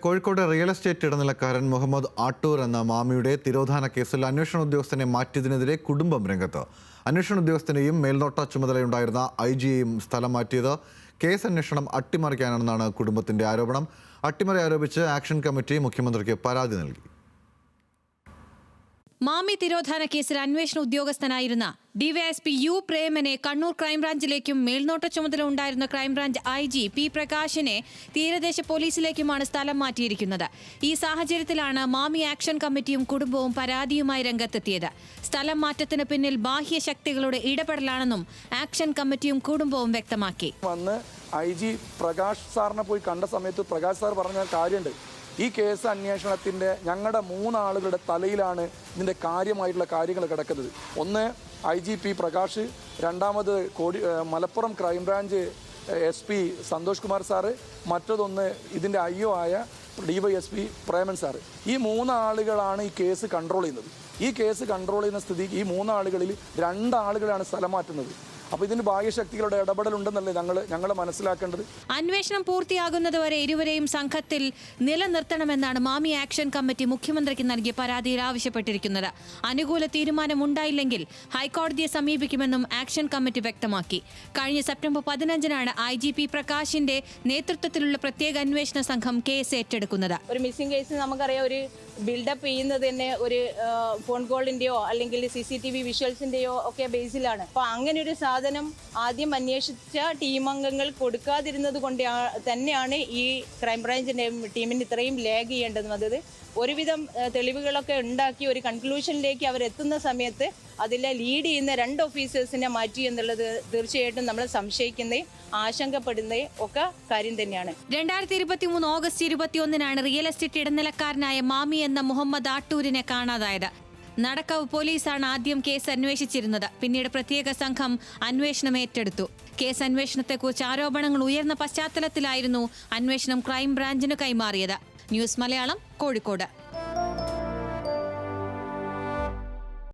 Kozhikode real estate ഇടനിലക്കാരൻ Muhammad Attoor എന്ന മാമിയുടെ തിരോധാന കേസിൽ അന്വേഷണ ഉദ്യോഗസ്ഥനെ മാറ്റിയതിനെതിരെ കുടുംബം രംഗത്ത്. അന്വേഷണ ഉദ്യോഗസ്ഥനെയും മേൽനോട്ട ചുമതലയുണ്ടായിരുന്ന ഐജിയെയും സ്ഥലം മാറ്റിയത് കേസ് അന്വേഷണം അട്ടിമറിക്കാനാണെന്നാണ് കുടുംബത്തിന്റെ ആരോപണം. അട്ടിമറി ആരോപിച്ച് ആക്ഷൻ കമ്മിറ്റി മുഖ്യമന്ത്രിക്ക് പരാതി നൽകി. മാമി തിരോധാന കേസിൽ അന്വേഷണ ഉദ്യോഗസ്ഥനായിരുന്ന ഡിവൈഎസ്പി യു പ്രേമനെ കണ്ണൂർ ക്രൈംബ്രാഞ്ചിലേക്കും മേൽനോട്ട ചുമതല ഉണ്ടായിരുന്ന ക്രൈംബ്രാഞ്ച് ഐജി പി പ്രകാശിനെ തീരദേശ പോലീസിലേക്കുമാണ് സ്ഥലം മാറ്റിയിരിക്കുന്നത്. ഈ സാഹചര്യത്തിലാണ് മാമി ആക്ഷൻ കമ്മിറ്റിയും കുടുംബവും പരാതിയുമായി രംഗത്തെത്തിയത്. സ്ഥലം മാറ്റത്തിന് പിന്നിൽ ബാഹ്യ ശക്തികളുടെ ഇടപെടലാണെന്നും ആക്ഷൻ കമ്മിറ്റിയും കുടുംബവും വ്യക്തമാക്കി. ഐജി പ്രകാശ് സാറിനെ പോയി കണ്ട സമയത്ത് പ്രകാശ് സാർ പറഞ്ഞ കാര്യമുണ്ട്. ഈ കേസ് അന്വേഷണത്തിൻ്റെ ഞങ്ങളുടെ 3 ആളുകളുടെ തലയിലാണ് ഇതിൻ്റെ കാര്യമായിട്ടുള്ള കാര്യങ്ങൾ കിടക്കുന്നത്. ഒന്ന് IGP പ്രകാശ്, രണ്ടാമത് Malappuram crime branch SP Santhosh Kumar sir, മറ്റതൊന്ന് ഇതിൻ്റെ IO ആയ DYSP പ്രേമൻ സാറ്. ഈ 3 ആളുകളാണ് ഈ കേസ് കൺട്രോൾ ചെയ്യുന്നത്. ഈ കേസ് കൺട്രോൾ ചെയ്യുന്ന സ്ഥിതിക്ക് ഈ 3 ആളുകളിൽ 2 ആളുകളാണ് സ്ഥലം മാറ്റുന്നത്. അപ്പോൾ ഇതിന് ബാഹ്യശക്തികളുടെ ഇടപെടലുണ്ടെന്നല്ലേ ഞങ്ങൾ മനസ്സിലാക്കേണ്ടത്. അന്വേഷണം പൂർത്തിയാകുന്നതുവരെ ഇരുവരെയും സംഘത്തിൽ നിലനിർത്തണമെന്നാണ് മാമി ആക്ഷൻ കമ്മിറ്റി മുഖ്യമന്ത്രിക്ക് നൽകിയ പരാതിയിൽ ആവശ്യപ്പെട്ടിരിക്കുന്നത്. അനുകൂല തീരുമാനമുണ്ടായില്ലെങ്കിൽ ഹൈക്കോടതിയെ സമീപിക്കുമെന്നും ആക്ഷൻ കമ്മിറ്റി വ്യക്തമാക്കി. കഴിഞ്ഞ സെപ്റ്റംബർ 15-നാണ് IGP പ്രകാശിന്റെ നേതൃത്വത്തിലുള്ള പ്രത്യേക അന്വേഷണ സംഘം കേസ് ഏറ്റെടുക്കുന്നത്. ഒരു മിസ്സിംഗ് കേസ് നമുക്കറിയാം, ഒരു ബിൽഡപ്പ് ചെയ്യുന്നത് തന്നെ ഒരു ഫോൺ കോളിന്റെയോ അല്ലെങ്കിൽ CCTV വിഷ്വൽസിന്റെയോ ഒക്കെ ബേസിലാണ്. അപ്പോൾ അങ്ങനെ ഒരു സാധനം ആദ്യം അന്വേഷിച്ച ടീമംഗങ്ങൾ കൊടുക്കാതിരുന്നത് കൊണ്ട് തന്നെയാണ് ഈ ക്രൈംബ്രാഞ്ചിന്റെ ടീമിന് ഇത്രയും ലാഗ് ചെയ്യേണ്ടതും. അതായത് ഒരുവിധം തെളിവുകളൊക്കെ ഉണ്ടാക്കി ഒരു കൺക്ലൂഷനിലേക്ക് അവരെത്തുന്ന സമയത്ത് അതിലെ ലീഡ് ചെയ്യുന്ന 2 ഓഫീസേഴ്സിനെ മാറ്റി എന്നുള്ളത് തീർച്ചയായിട്ടും നമ്മൾ സംശയിക്കുന്നേ ആശങ്കപ്പെടുന്നേ ഒക്കെ കാര്യം തന്നെയാണ്. 2023 ഓഗസ്റ്റ് 21-നാണ് റിയൽ എസ്റ്റേറ്റ് ഇടനിലക്കാരനായ മാമി എന്ന മുഹമ്മദ് ആട്ടൂരിനെ കാണാതായത്. നടക്കാവ് പോലീസാണ് ആദ്യം കേസ് അന്വേഷിച്ചിരുന്നത്. പിന്നീട് പ്രത്യേക സംഘം അന്വേഷണം ഏറ്റെടുത്തു. കേസ് അന്വേഷണത്തെക്കുറിച്ച് ആരോപണങ്ങൾ ഉയർന്ന പശ്ചാത്തലത്തിലായിരുന്നു അന്വേഷണം ക്രൈംബ്രാഞ്ചിന് കൈമാറിയത്. ന്യൂസ് മലയാളം, കോഴിക്കോട്.